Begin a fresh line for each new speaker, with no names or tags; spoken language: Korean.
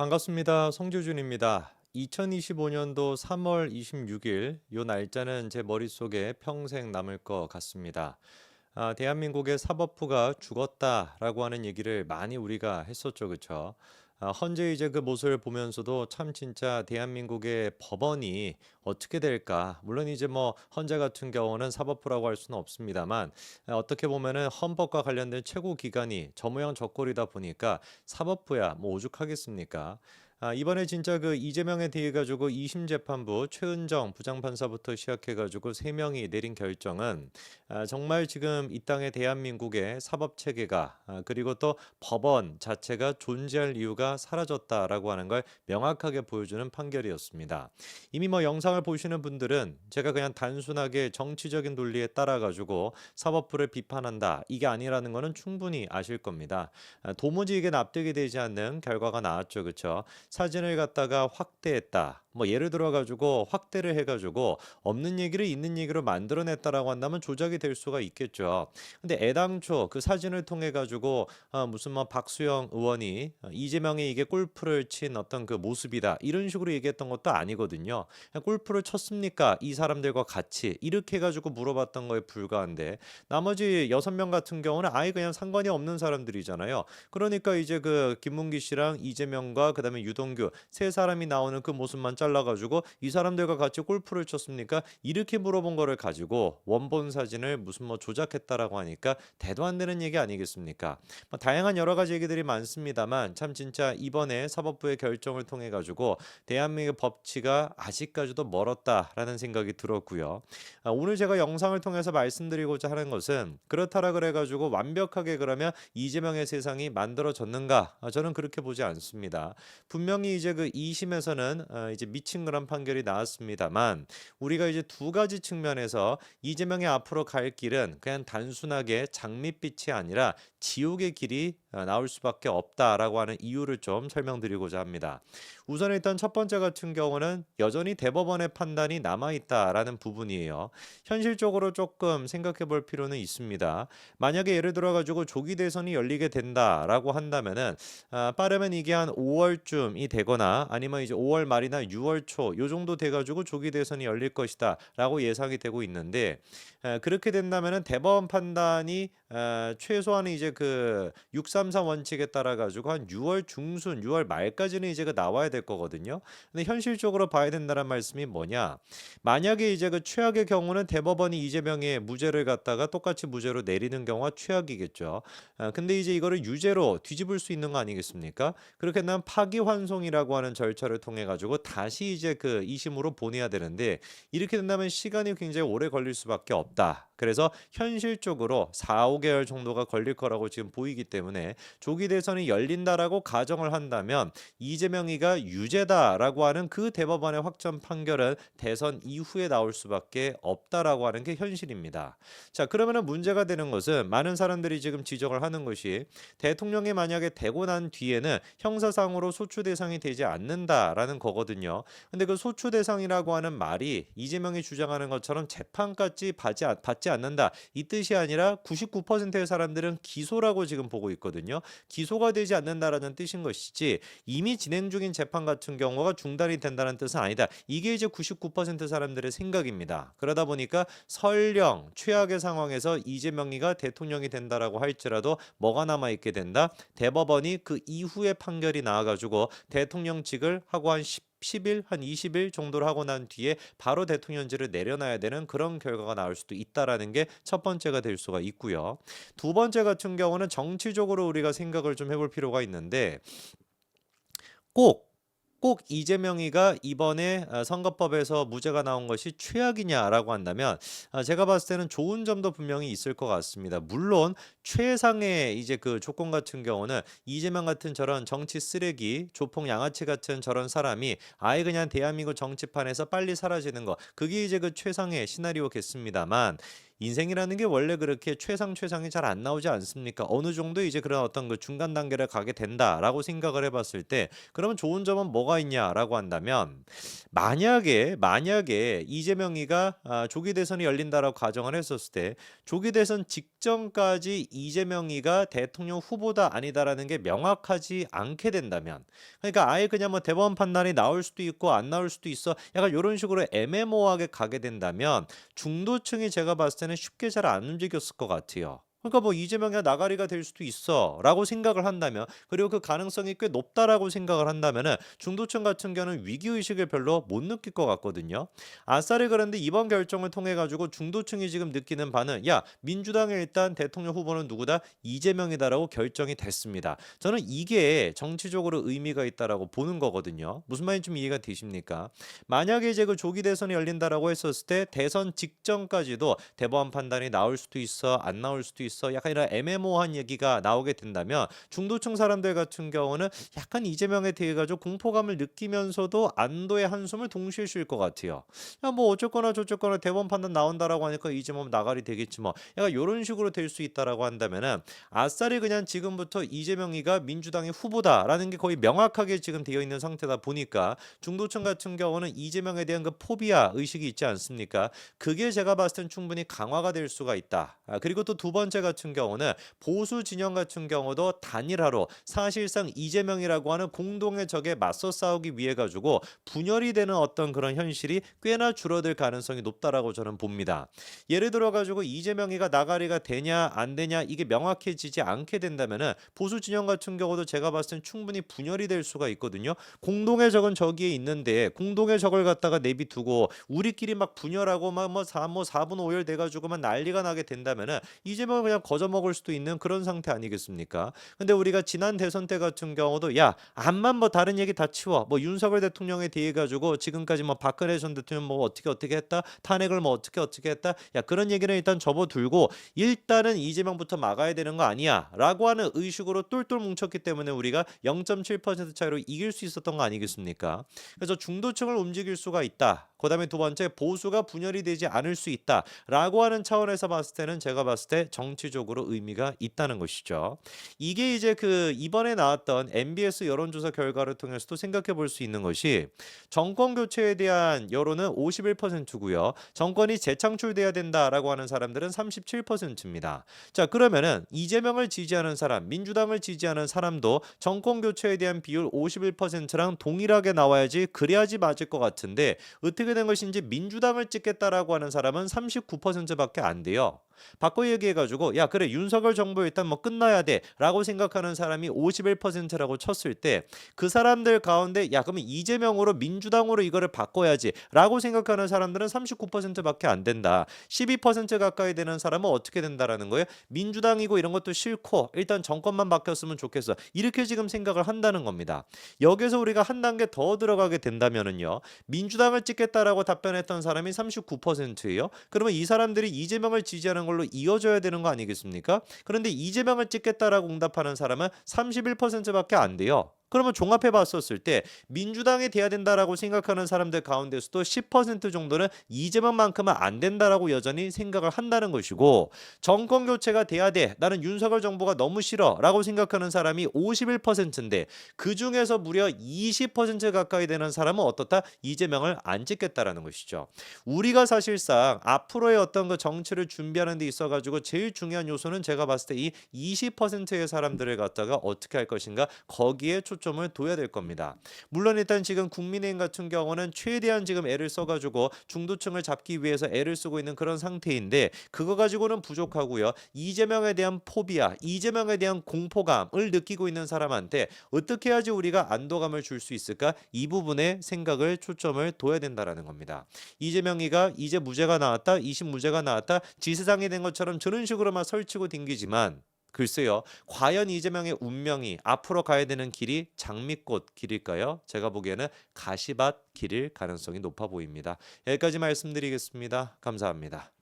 반갑습니다. 성규준입니다. 2025년도 3월 26일 요 날짜는 제 머릿속에 평생 남을 것 같습니다. 대한민국의 사법부가 죽었다라고 하는 얘기를 많이 우리가 했었죠, 그쵸? 현재 이제 그 모습을 보면서도 참 진짜 대한민국의 법원이 어떻게 될까? 물론 이제 뭐 헌재 같은 경우는 사법부라고 할 수는 없습니다만 어떻게 보면은 헌법과 관련된 최고 기관이 저 모양 저 꼴이다 보니까 사법부야 뭐 오죽하겠습니까? 이번에 진짜 그 이재명에 대해 가지고 2심 재판부 최은정 부장판사부터 시작해 가지고 세 명이 내린 결정은 정말 지금 이 땅의 대한민국의 사법 체계가 그리고 또 법원 자체가 존재할 이유가 사라졌다라고 하는 걸 명확하게 보여주는 판결이었습니다. 이미 뭐 영상을 보시는 분들은 제가 그냥 단순하게 정치적인 논리에 따라 가지고 사법부를 비판한다 이게 아니라는 거는 충분히 아실 겁니다. 도무지 이게 납득이 되지 않는 결과가 나왔죠, 그렇죠? 사진을 갖다가 확대했다. 뭐 예를 들어 가지고 확대를 해 가지고 없는 얘기를 있는 얘기로 만들어냈다라고 한다면 조작이 될 수가 있겠죠. 근데 애당초 그 사진을 통해 가지고 무슨 뭐 박수영 의원이 이재명이 이게 골프를 친 어떤 그 모습이다 이런 식으로 얘기했던 것도 아니거든요. 그냥 골프를 쳤습니까? 이 사람들과 같이 이렇게 해가지고 물어봤던 거에 불과한데 나머지 6명 같은 경우는 아예 그냥 상관이 없는 사람들이잖아요. 그러니까 이제 그 김문기 씨랑 이재명과 그다음에 유동규 세 사람이 나오는 그 모습만 잘라가지고 이 사람들과 같이 골프를 쳤습니까? 이렇게 물어본 거를 가지고 원본 사진을 무슨 뭐 조작했다라고 하니까 대도 안 되는 얘기 아니겠습니까? 뭐 다양한 여러 가지 얘기들이 많습니다만 참 진짜 이번에 사법부의 결정을 통해 가지고 대한민국의 법치가 아직까지도 멀었다라는 생각이 들었고요. 오늘 제가 영상을 통해서 말씀드리고자 하는 것은 그렇다라 그래 가지고 완벽하게 그러면 이재명의 세상이 만들어졌는가? 저는 그렇게 보지 않습니다. 분명히 이제 그 2심에서는 이제 미친 그런 판결이 나왔습니다만 우리가 이제 두 가지 측면에서 이재명의 앞으로 갈 길은 그냥 단순하게 장밋빛이 아니라 지옥의 길이 나올 수밖에 없다라고 하는 이유를 좀 설명드리고자 합니다. 우선 일단 첫 번째 같은 경우는 여전히 대법원의 판단이 남아있다라는 부분이에요. 현실적으로 조금 생각해 볼 필요는 있습니다. 만약에 예를 들어 가지고 조기 대선이 열리게 된다라고 한다면은 빠르면 이게 한 5월쯤이 되거나 아니면 이제 5월 말이나 6월 초 요 정도 돼 가지고 조기 대선이 열릴 것이다라고 예상이 되고 있는데 그렇게 된다면은 대법원 판단이 최소한은 이제 그 633 원칙에 따라 가지고 한 6월 중순, 6월 말까지는 이제 그 나와야 될 거거든요. 근데 현실적으로 봐야 된다는 말씀이 뭐냐? 만약에 이제 그 최악의 경우는 대법원이 이재명의 무죄를 갖다가 똑같이 무죄로 내리는 경우가 최악이겠죠. 근데 이제 이거를 유죄로 뒤집을 수 있는 거 아니겠습니까? 그렇게 되면 파기환송이라고 하는 절차를 통해 가지고 다시 이제 그 2심으로 보내야 되는데 이렇게 된다면 시간이 굉장히 오래 걸릴 수밖에 없다. 그래서 현실적으로 4, 5개월 정도가 걸릴 거라고 지금 보이기 때문에 조기 대선이 열린다라고 가정을 한다면 이재명이가 유죄다라고 하는 그 대법원의 확정 판결은 대선 이후에 나올 수밖에 없다라고 하는 게 현실입니다. 자, 그러면은 문제가 되는 것은 많은 사람들이 지금 지적을 하는 것이 대통령이 만약에 되고 난 뒤에는 형사상으로 소추 대상이 되지 않는다라는 거거든요. 근데 그 소추 대상이라고 하는 말이 이재명이 주장하는 것처럼 재판까지 받지 않는다. 이 뜻이 아니라 99%의 사람들은 기소라고 지금 보고 있거든요. 기소가 되지 않는다라는 뜻인 것이지 이미 진행 중인 재판 같은 경우가 중단이 된다는 뜻은 아니다. 이게 이제 99% 사람들의 생각입니다. 그러다 보니까 설령 최악의 상황에서 이재명이가 대통령이 된다라고 할지라도 뭐가 남아 있게 된다. 대법원이 그 이후에 판결이 나와가지고 대통령직을 하고 한 10일, 한 20일 정도를 하고 난 뒤에 바로 대통령직을 내려놔야 되는 그런 결과가 나올 수도 있다라는 게 첫 번째가 될 수가 있고요. 두 번째 같은 경우는 정치적으로 우리가 생각을 좀 해볼 필요가 있는데 꼭 이재명이가 이번에 선거법에서 무죄가 나온 것이 최악이냐라고 한다면 제가 봤을 때는 좋은 점도 분명히 있을 것 같습니다. 물론 최상의 이제 그 조건 같은 경우는 이재명 같은 저런 정치 쓰레기, 조폭 양아치 같은 저런 사람이 아예 그냥 대한민국 정치판에서 빨리 사라지는 거 그게 이제 그 최상의 시나리오겠습니다만 인생이라는 게 원래 그렇게 최상이 잘 안 나오지 않습니까? 어느 정도 이제 그런 어떤 그 중간 단계를 가게 된다라고 생각을 해봤을 때 그러면 좋은 점은 뭐가 있냐라고 한다면 만약에 이재명이가 조기 대선이 열린다라고 가정을 했었을 때 조기 대선 직전까지 이재명이가 대통령 후보다 아니다라는 게 명확하지 않게 된다면 그러니까 아예 그냥 뭐 대법원 판단이 나올 수도 있고 안 나올 수도 있어 약간 이런 식으로 애매모호하게 가게 된다면 중도층이 제가 봤을 때는 쉽게 잘 안 움직였을 것 같아요. 그러니까 뭐 이재명이 나가리가 될 수도 있어라고 생각을 한다면 그리고 그 가능성이 꽤 높다라고 생각을 한다면은 중도층 같은 경우는 위기 의식을 별로 못 느낄 것 같거든요. 아싸리 그런데 이번 결정을 통해 가지고 중도층이 지금 느끼는 바는 야 민주당의 일단 대통령 후보는 누구다 이재명이다라고 결정이 됐습니다. 저는 이게 정치적으로 의미가 있다라고 보는 거거든요. 무슨 말인지 좀 이해가 되십니까? 만약에 이제 그 조기 대선이 열린다라고 했었을 때 대선 직전까지도 대법원 판단이 나올 수도 있어 안 나올 수도 있어 약간 이런 애매모호한 얘기가 나오게 된다면 중도층 사람들 같은 경우는 약간 이재명에 대해 가지고 공포감을 느끼면서도 안도의 한숨을 동시에 쉴 것 같아요. 야, 뭐 어쨌거나 저쨌거나 대법원 판단 나온다라고 하니까 이재명 나가리 되겠지 뭐 약간 이런 식으로 될 수 있다라고 한다면은 아싸리 그냥 지금부터 이재명이가 민주당의 후보다라는 게 거의 명확하게 지금 되어 있는 상태다 보니까 중도층 같은 경우는 이재명에 대한 그 포비아 의식이 있지 않습니까? 그게 제가 봤을 땐 충분히 강화가 될 수가 있다. 그리고 또 두 번째 같은 경우는 보수 진영 같은 경우도 단일화로 사실상 이재명이라고 하는 공동의 적에 맞서 싸우기 위해 가지고 분열이 되는 어떤 그런 현실이 꽤나 줄어들 가능성이 높다라고 저는 봅니다. 예를 들어 가지고 이재명이가 나가리가 되냐 안 되냐 이게 명확해지지 않게 된다면은 보수 진영 같은 경우도 제가 봤을 땐 충분히 분열이 될 수가 있거든요. 공동의 적은 저기에 있는데 공동의 적을 갖다가 내비두고 우리끼리 막 분열하고 막뭐 4분 5열 돼 가지고만 난리가 나게 된다면은 이재명을 그냥 거저먹을 수도 있는 그런 상태 아니겠습니까? 근데 우리가 지난 대선 때 같은 경우도 야 암만 뭐 다른 얘기 다 치워 뭐 윤석열 대통령에 대해 가지고 지금까지 뭐 박근혜 전 대통령 뭐 어떻게 했다 탄핵을 뭐 어떻게 했다 야 그런 얘기는 일단 접어들고 일단은 이재명부터 막아야 되는 거 아니야 라고 하는 의식으로 똘똘 뭉쳤기 때문에 우리가 0.7% 차이로 이길 수 있었던 거 아니겠습니까? 그래서 중도층을 움직일 수가 있다. 그다음에 두 번째 보수가 분열이 되지 않을 수 있다라고 하는 차원에서 봤을 때는 제가 봤을 때 정치적으로 의미가 있다는 것이죠. 이게 이제 그 이번에 나왔던 MBS 여론조사 결과를 통해서도 생각해 볼 수 있는 것이 정권 교체에 대한 여론은 51%고요. 정권이 재창출돼야 된다라고 하는 사람들은 37%입니다. 자, 그러면은 이재명을 지지하는 사람, 민주당을 지지하는 사람도 정권 교체에 대한 비율 51%랑 동일하게 나와야지 그래야지 맞을 것 같은데 어떻게 된 것인지 민주당을 찍겠다라고 하는 사람은 39%밖에 안 돼요. 바꿔 얘기해가지고 야 그래 윤석열 정부 일단 뭐 끝나야 돼라고 생각하는 사람이 51%라고 쳤을 때 그 사람들 가운데 야 그러면 이재명으로 민주당으로 이거를 바꿔야지라고 생각하는 사람들은 39%밖에 안 된다. 12% 가까이 되는 사람은 어떻게 된다라는 거예요? 민주당이고 이런 것도 싫고 일단 정권만 바뀌었으면 좋겠어. 이렇게 지금 생각을 한다는 겁니다. 여기서 우리가 한 단계 더 들어가게 된다면은요. 민주당을 찍겠다라고 답변했던 사람이 39%예요. 그러면 이 사람들이 이재명을 지지하는 걸로 이어져야 되는 거 아니겠습니까? 그런데 이재명을 찍겠다라고 응답하는 사람은 31%밖에 안 돼요. 그러면 종합해 봤었을 때 민주당이 돼야 된다라고 생각하는 사람들 가운데서도 10% 정도는 이재명만큼은 안 된다라고 여전히 생각을 한다는 것이고 정권 교체가 돼야 돼. 나는 윤석열 정부가 너무 싫어라고 생각하는 사람이 51%인데 그중에서 무려 20% 가까이 되는 사람은 어떻다? 이재명을 안 찍겠다라는 것이죠. 우리가 사실상 앞으로의 어떤 그 정치를 준비하는 데 있어 가지고 제일 중요한 요소는 제가 봤을 때 이 20%의 사람들을 갖다가 어떻게 할 것인가 거기에 초점을 둬야 될 겁니다. 물론 일단 지금 국민의힘 같은 경우는 최대한 지금 애를 써가지고 중도층을 잡기 위해서 애를 쓰고 있는 그런 상태인데 그거 가지고는 부족하고요. 이재명에 대한 포비아, 이재명에 대한 공포감을 느끼고 있는 사람한테 어떻게 해야지 우리가 안도감을 줄 수 있을까? 이 부분에 생각을 초점을 둬야 된다라는 겁니다. 이재명이가 이제 무죄가 나왔다, 20 무죄가 나왔다, 지세상이 된 것처럼 저런 식으로만 설치고 댕기지만 글쎄요. 과연 이재명의 운명이 앞으로 가야 되는 길이 장미꽃 길일까요? 제가 보기에는 가시밭 길일 가능성이 높아 보입니다. 여기까지 말씀드리겠습니다. 감사합니다.